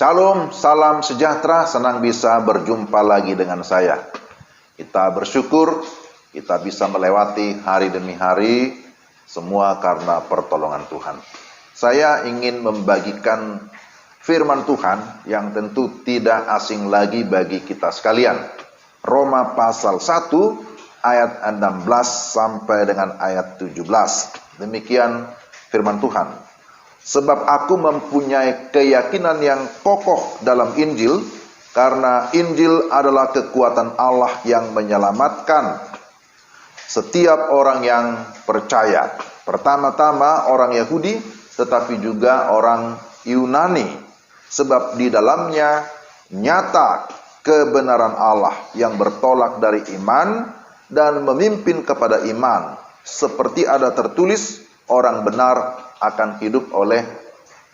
Shalom, salam sejahtera, senang bisa berjumpa lagi dengan saya. Kita bersyukur, kita bisa melewati hari demi hari, semua karena pertolongan Tuhan. Saya ingin membagikan firman Tuhan yang tentu tidak asing lagi bagi kita sekalian. Roma pasal 1, ayat 16 sampai dengan ayat 17. Demikian firman Tuhan. Sebab aku mempunyai keyakinan yang kokoh dalam Injil, karena Injil adalah kekuatan Allah yang menyelamatkan setiap orang yang percaya. Pertama-tama orang Yahudi, tetapi juga orang Yunani. Sebab di dalamnya nyata kebenaran Allah yang bertolak dari iman dan memimpin kepada iman. Seperti ada tertulis, orang benar akan hidup oleh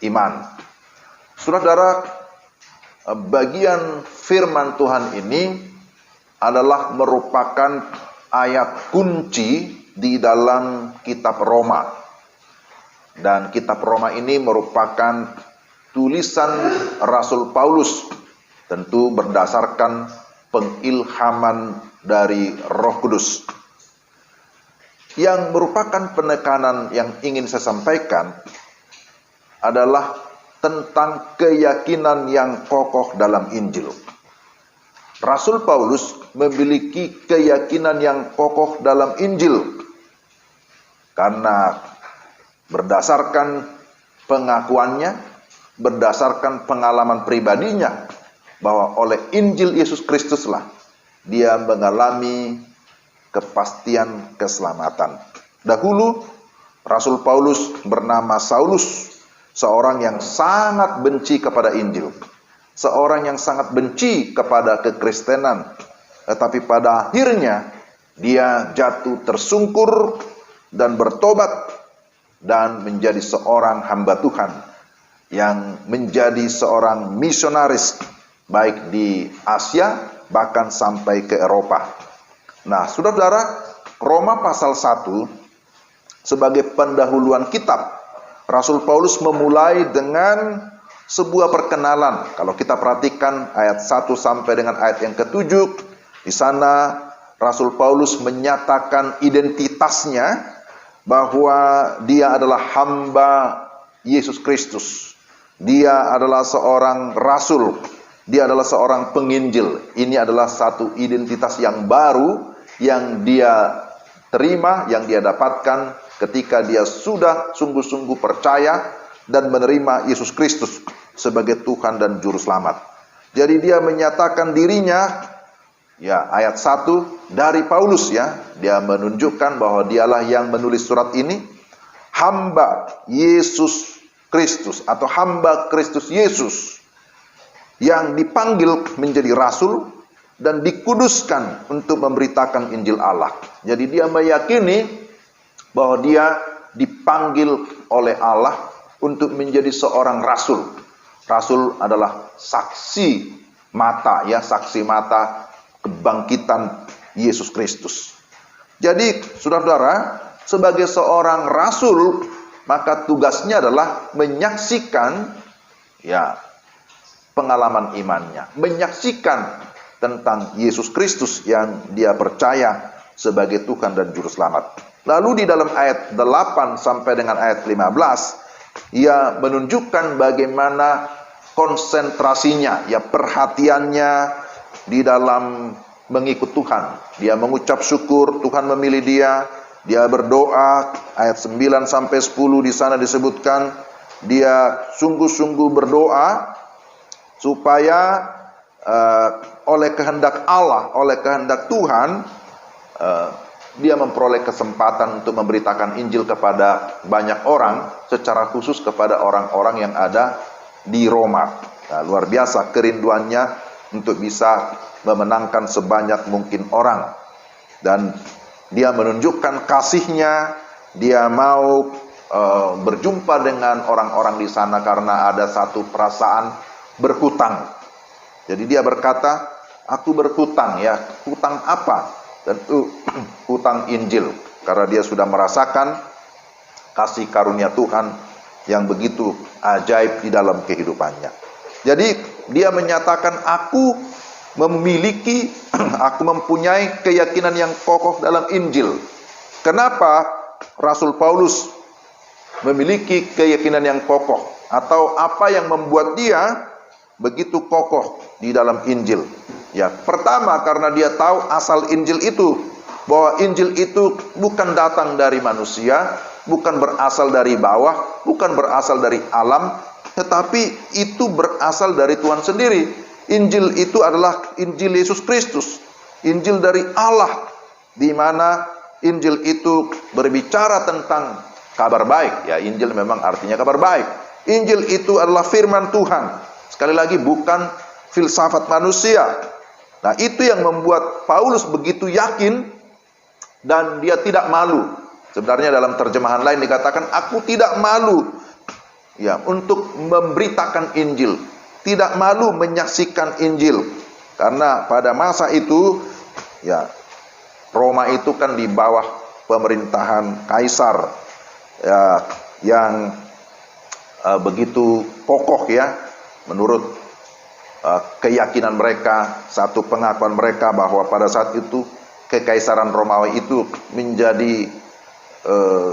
iman. Saudara, bagian firman Tuhan ini adalah merupakan ayat kunci di dalam kitab Roma. Dan kitab Roma ini merupakan tulisan Rasul Paulus, tentu berdasarkan pengilhaman dari Roh Kudus. Yang merupakan penekanan yang ingin saya sampaikan adalah tentang keyakinan yang kokoh dalam Injil. Rasul Paulus memiliki keyakinan yang kokoh dalam Injil karena berdasarkan pengakuannya, berdasarkan pengalaman pribadinya, bahwa oleh Injil Yesus Kristuslah dia mengalami kepastian keselamatan. Dahulu Rasul Paulus bernama Saulus, seorang yang sangat benci kepada Injil, seorang yang sangat benci kepada kekristenan. Tetapi pada akhirnya dia jatuh tersungkur dan bertobat dan menjadi seorang hamba Tuhan yang menjadi seorang misionaris baik di Asia bahkan sampai ke Eropa. Nah, saudara-saudara, Roma pasal 1 sebagai pendahuluan kitab, Rasul Paulus memulai dengan sebuah perkenalan. Kalau kita perhatikan ayat 1 sampai dengan ayat yang ke-7, di sana Rasul Paulus menyatakan identitasnya bahwa dia adalah hamba Yesus Kristus. Dia adalah seorang rasul, dia adalah seorang penginjil. Ini adalah satu identitas yang baru yang dia terima, yang dia dapatkan ketika dia sudah sungguh-sungguh percaya dan menerima Yesus Kristus sebagai Tuhan dan Juru Selamat. Jadi dia menyatakan dirinya, ya ayat 1 dari Paulus ya, dia menunjukkan bahwa dialah yang menulis surat ini, hamba Yesus Kristus atau hamba Kristus Yesus yang dipanggil menjadi rasul dan dikuduskan untuk memberitakan Injil Allah. Jadi dia meyakini bahwa dia dipanggil oleh Allah untuk menjadi seorang rasul. Rasul adalah saksi mata, ya, saksi mata kebangkitan Yesus Kristus. Jadi, saudara-saudara, sebagai seorang rasul, maka tugasnya adalah menyaksikan, ya, pengalaman imannya, menyaksikan tentang Yesus Kristus yang dia percaya sebagai Tuhan dan Juru Selamat. Lalu di dalam ayat 8 sampai dengan ayat 15, ia menunjukkan bagaimana konsentrasinya, ya, perhatiannya di dalam mengikut Tuhan. Dia mengucap syukur Tuhan memilih dia, dia berdoa, ayat 9 sampai 10 di sana disebutkan, dia sungguh-sungguh berdoa supaya oleh kehendak Allah, oleh kehendak Tuhan, dia memperoleh kesempatan untuk memberitakan Injil kepada banyak orang, secara khusus kepada orang-orang yang ada di Roma. Nah, luar biasa kerinduannya untuk bisa memenangkan sebanyak mungkin orang. Dan dia menunjukkan kasihnya, dia mau berjumpa dengan orang-orang di sana karena ada satu perasaan berhutang. Jadi dia berkata, aku berhutang, ya, hutang apa? Tentu hutang Injil, karena dia sudah merasakan kasih karunia Tuhan yang begitu ajaib di dalam kehidupannya. Jadi dia menyatakan, aku mempunyai keyakinan yang kokoh dalam Injil. Kenapa Rasul Paulus memiliki keyakinan yang kokoh? Atau apa yang membuat dia begitu kokoh di dalam Injil? Ya, pertama karena dia tahu asal Injil itu, bahwa Injil itu bukan datang dari manusia, bukan berasal dari bawah, bukan berasal dari alam, tetapi itu berasal dari Tuhan sendiri. Injil itu adalah Injil Yesus Kristus, Injil dari Allah, di mana Injil itu berbicara tentang kabar baik. Ya, Injil memang artinya kabar baik. Injil itu adalah firman Tuhan. Sekali lagi, bukan filsafat manusia. Nah, itu yang membuat Paulus begitu yakin dan dia tidak malu. Sebenarnya dalam terjemahan lain dikatakan, aku tidak malu ya untuk memberitakan Injil, tidak malu menyaksikan Injil. Karena pada masa itu ya, Roma itu kan di bawah pemerintahan Kaisar ya, yang begitu kokoh ya, menurut keyakinan mereka, satu pengakuan mereka bahwa pada saat itu Kekaisaran Romawi itu menjadi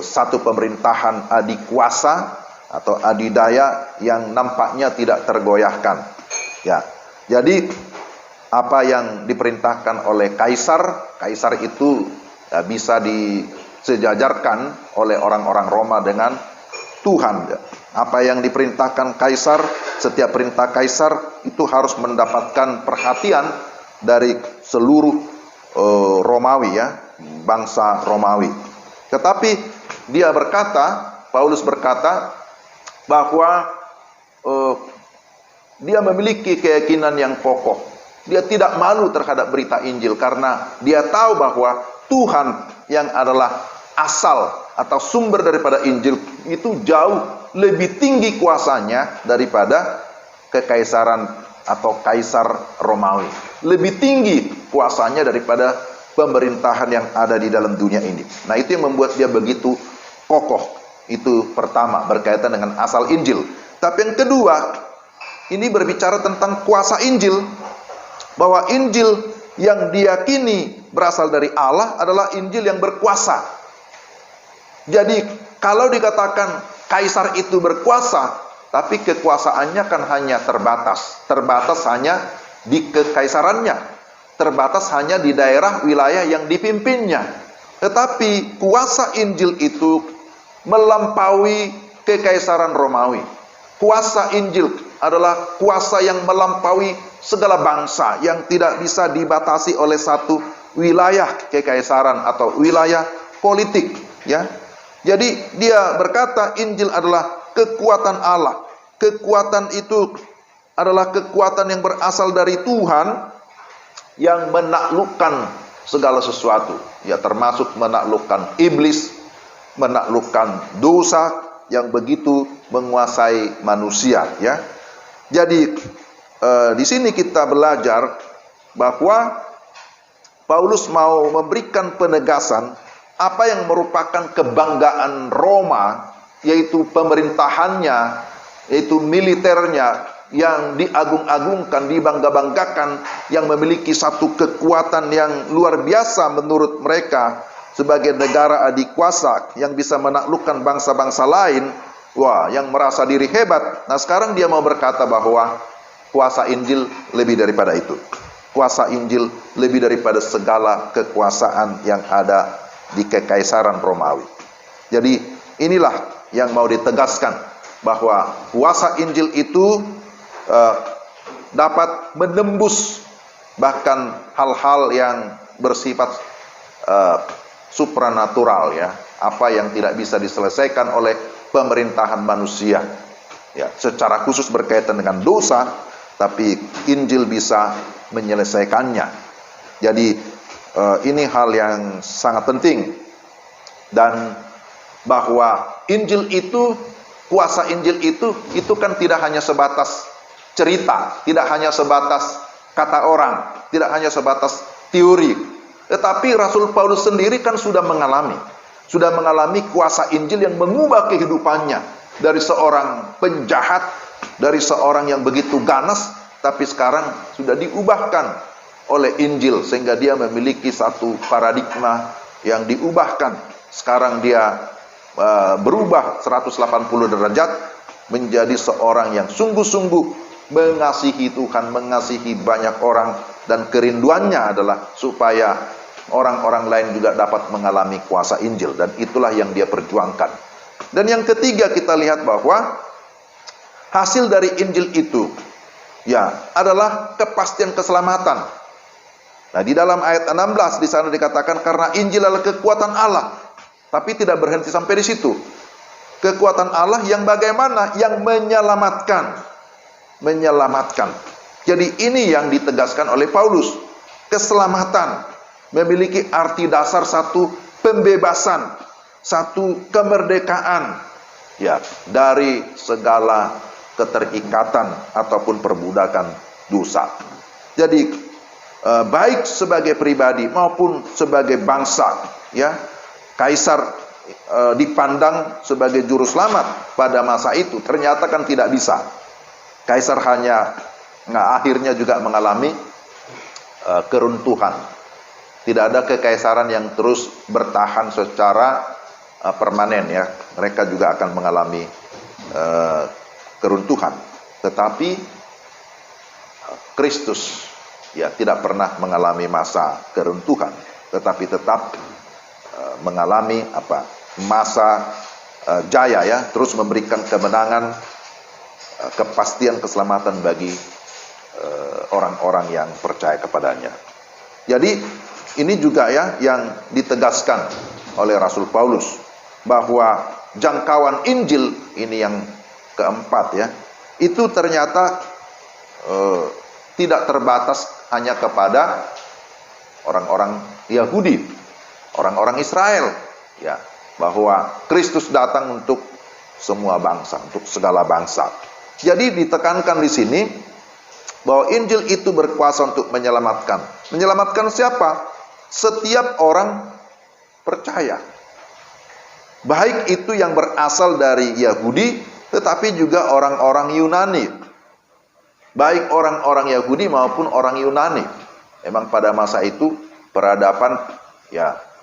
satu pemerintahan adikuasa atau adidaya yang nampaknya tidak tergoyahkan. Ya, jadi apa yang diperintahkan oleh kaisar itu bisa disejajarkan oleh orang-orang Roma dengan Tuhan. Apa yang diperintahkan kaisar, setiap perintah kaisar itu harus mendapatkan perhatian dari seluruh Romawi ya, bangsa Romawi. Tetapi dia berkata, Paulus berkata bahwa dia memiliki keyakinan yang kokoh. Dia tidak malu terhadap berita Injil karena dia tahu bahwa Tuhan yang adalah asal atau sumber daripada Injil itu jauh lebih tinggi kuasanya daripada kekaisaran atau kaisar Romawi. Lebih tinggi kuasanya daripada pemerintahan yang ada di dalam dunia ini. Nah, itu yang membuat dia begitu kokoh. Itu pertama, berkaitan dengan asal Injil. Tapi yang kedua, ini berbicara tentang kuasa Injil. Bahwa Injil yang diyakini berasal dari Allah adalah Injil yang berkuasa. Jadi, kalau dikatakan kaisar itu berkuasa, tapi kekuasaannya kan hanya terbatas. Terbatas hanya di kekaisarannya. Terbatas hanya di daerah wilayah yang dipimpinnya. Tetapi kuasa Injil itu melampaui kekaisaran Romawi. Kuasa Injil adalah kuasa yang melampaui segala bangsa, yang tidak bisa dibatasi oleh satu wilayah kekaisaran atau wilayah politik, ya. Jadi dia berkata Injil adalah kekuatan Allah. Kekuatan itu adalah kekuatan yang berasal dari Tuhan yang menaklukkan segala sesuatu, ya, termasuk menaklukkan iblis, menaklukkan dosa yang begitu menguasai manusia, ya. Jadi di sini kita belajar bahwa Paulus mau memberikan penegasan apa yang merupakan kebanggaan Roma, yaitu pemerintahannya, yaitu militernya yang diagung-agungkan, dibangga-banggakan, yang memiliki satu kekuatan yang luar biasa menurut mereka sebagai negara adikuasa yang bisa menaklukkan bangsa-bangsa lain. Wah, yang merasa diri hebat. Nah, sekarang dia mau berkata bahwa kuasa Injil lebih daripada itu. Kuasa Injil lebih daripada segala kekuasaan yang ada di kekaisaran Romawi. Jadi inilah yang mau ditegaskan, bahwa kuasa Injil itu dapat menembus bahkan hal-hal yang bersifat supranatural, ya, apa yang tidak bisa diselesaikan oleh pemerintahan manusia, ya, secara khusus berkaitan dengan dosa, tapi Injil bisa menyelesaikannya. Jadi ini hal yang sangat penting, dan bahwa Injil itu, kuasa Injil itu kan tidak hanya sebatas cerita, tidak hanya sebatas kata orang, tidak hanya sebatas teori, tetapi Rasul Paulus sendiri kan sudah mengalami kuasa Injil yang mengubah kehidupannya dari seorang penjahat dari seorang yang begitu ganas, tapi sekarang sudah diubahkan oleh Injil, sehingga dia memiliki satu paradigma yang diubahkan. Sekarang dia berubah 180 derajat menjadi seorang yang sungguh-sungguh mengasihi Tuhan, mengasihi banyak orang, dan kerinduannya adalah supaya orang-orang lain juga dapat mengalami kuasa Injil, dan itulah yang dia perjuangkan. Dan yang ketiga, kita lihat bahwa hasil dari Injil itu adalah kepastian keselamatan. Nah, di dalam ayat 16 di sana dikatakan karena Injil adalah kekuatan Allah. Tapi tidak berhenti sampai di situ. Kekuatan Allah yang bagaimana? Yang menyelamatkan. Menyelamatkan. Jadi ini yang ditegaskan oleh Paulus. Keselamatan memiliki arti dasar satu pembebasan, satu kemerdekaan dari segala keterikatan ataupun perbudakan dosa. Jadi baik sebagai pribadi maupun sebagai bangsa, Kaisar dipandang sebagai juru selamat pada masa itu. Ternyata kan tidak bisa. Kaisar akhirnya juga mengalami keruntuhan. Tidak ada kekaisaran yang terus bertahan secara permanen, Mereka juga akan mengalami keruntuhan. Tetapi Kristus tidak pernah mengalami masa keruntuhan, tetapi tetap mengalami masa jaya, terus memberikan kemenangan, kepastian keselamatan bagi orang-orang yang percaya kepadanya. Jadi ini juga yang ditegaskan oleh Rasul Paulus, bahwa jangkauan Injil ini yang keempat, itu ternyata tidak terbatas hanya kepada orang-orang Yahudi, orang-orang Israel, bahwa Kristus datang untuk semua bangsa, untuk segala bangsa. Jadi ditekankan di sini bahwa Injil itu berkuasa untuk menyelamatkan. Menyelamatkan siapa? Setiap orang percaya. Baik itu yang berasal dari Yahudi, tetapi juga orang-orang Yunani. Baik orang-orang Yahudi maupun orang Yunani. Memang pada masa itu peradaban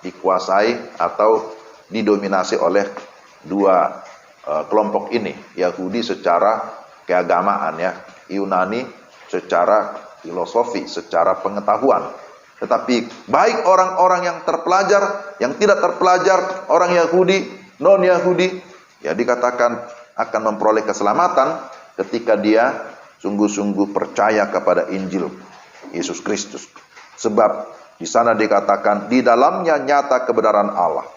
dikuasai atau didominasi oleh dua kelompok ini. Yahudi secara keagamaan, Yunani secara filosofi, secara pengetahuan. Tetapi baik orang-orang yang terpelajar, yang tidak terpelajar, orang Yahudi, non-Yahudi, dikatakan akan memperoleh keselamatan ketika dia sungguh-sungguh percaya kepada Injil Yesus Kristus. Sebab di sana dikatakan di dalamnya nyata kebenaran Allah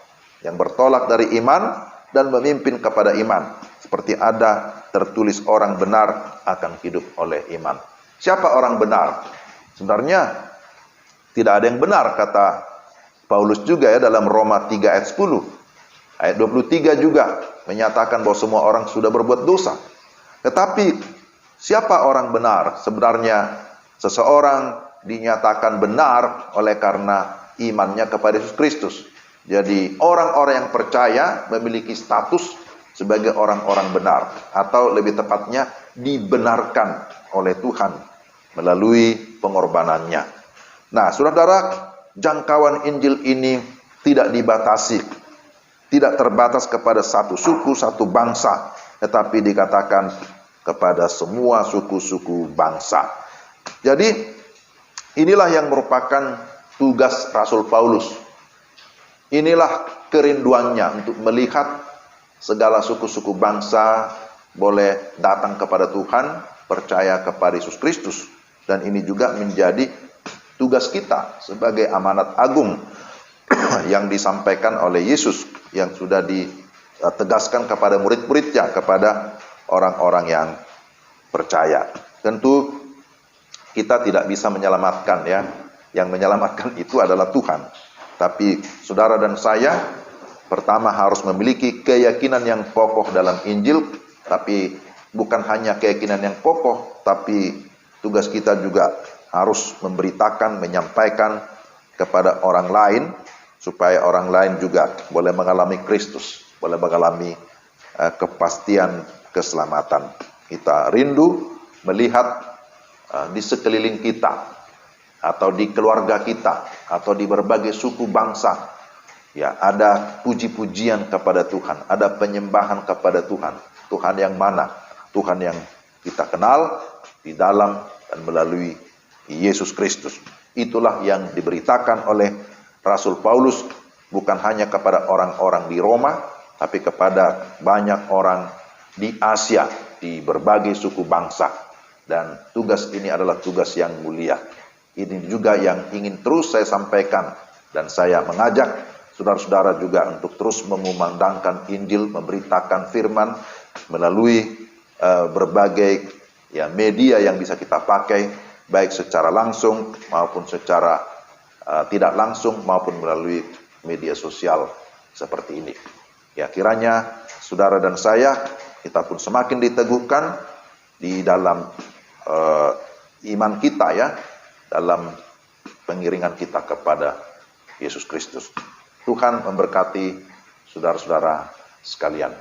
yang bertolak dari iman dan memimpin kepada iman. Seperti ada tertulis orang benar akan hidup oleh iman. Siapa orang benar? Sebenarnya tidak ada yang benar, kata Paulus juga dalam Roma 3 ayat 10. Ayat 23 juga menyatakan bahwa semua orang sudah berbuat dosa. Tetapi siapa orang benar? Sebenarnya seseorang dinyatakan benar oleh karena imannya kepada Yesus Kristus. Jadi orang-orang yang percaya memiliki status sebagai orang-orang benar, atau lebih tepatnya dibenarkan oleh Tuhan melalui pengorbanannya. Nah, saudara, jangkauan Injil ini tidak dibatasi, tidak terbatas kepada satu suku, satu bangsa, tetapi dikatakan kepada semua suku-suku bangsa. Jadi inilah yang merupakan tugas Rasul Paulus. Inilah kerinduannya untuk melihat segala suku-suku bangsa boleh datang kepada Tuhan, percaya kepada Yesus Kristus. Dan ini juga menjadi tugas kita sebagai amanat agung yang disampaikan oleh Yesus, yang sudah ditegaskan kepada murid-muridnya, kepada orang-orang yang percaya. Tentu kita tidak bisa menyelamatkan, yang menyelamatkan itu adalah Tuhan. Tapi saudara dan saya pertama harus memiliki keyakinan yang kokoh dalam Injil. Tapi bukan hanya keyakinan yang kokoh, tapi tugas kita juga harus memberitakan, menyampaikan kepada orang lain, supaya orang lain juga boleh mengalami Kristus, boleh mengalami kepastian keselamatan Kita rindu melihat di sekeliling kita, atau di keluarga kita, atau di berbagai suku bangsa, ya, ada puji-pujian kepada Tuhan, ada penyembahan kepada Tuhan. Tuhan yang mana? Tuhan yang kita kenal di dalam dan melalui Yesus Kristus. Itulah yang diberitakan oleh Rasul Paulus, bukan hanya kepada orang-orang di Roma, tapi kepada banyak orang di Asia, di berbagai suku bangsa. Dan tugas ini adalah tugas yang mulia. Ini juga yang ingin terus saya sampaikan, dan saya mengajak saudara-saudara juga untuk terus mengumandangkan Injil, memberitakan firman melalui berbagai media yang bisa kita pakai, baik secara langsung maupun secara tidak langsung, maupun melalui media sosial seperti ini. Ya, kiranya saudara dan saya, kita pun semakin diteguhkan di dalam iman kita, ya, dalam pengiringan kita kepada Yesus Kristus. Tuhan memberkati saudara-saudara sekalian.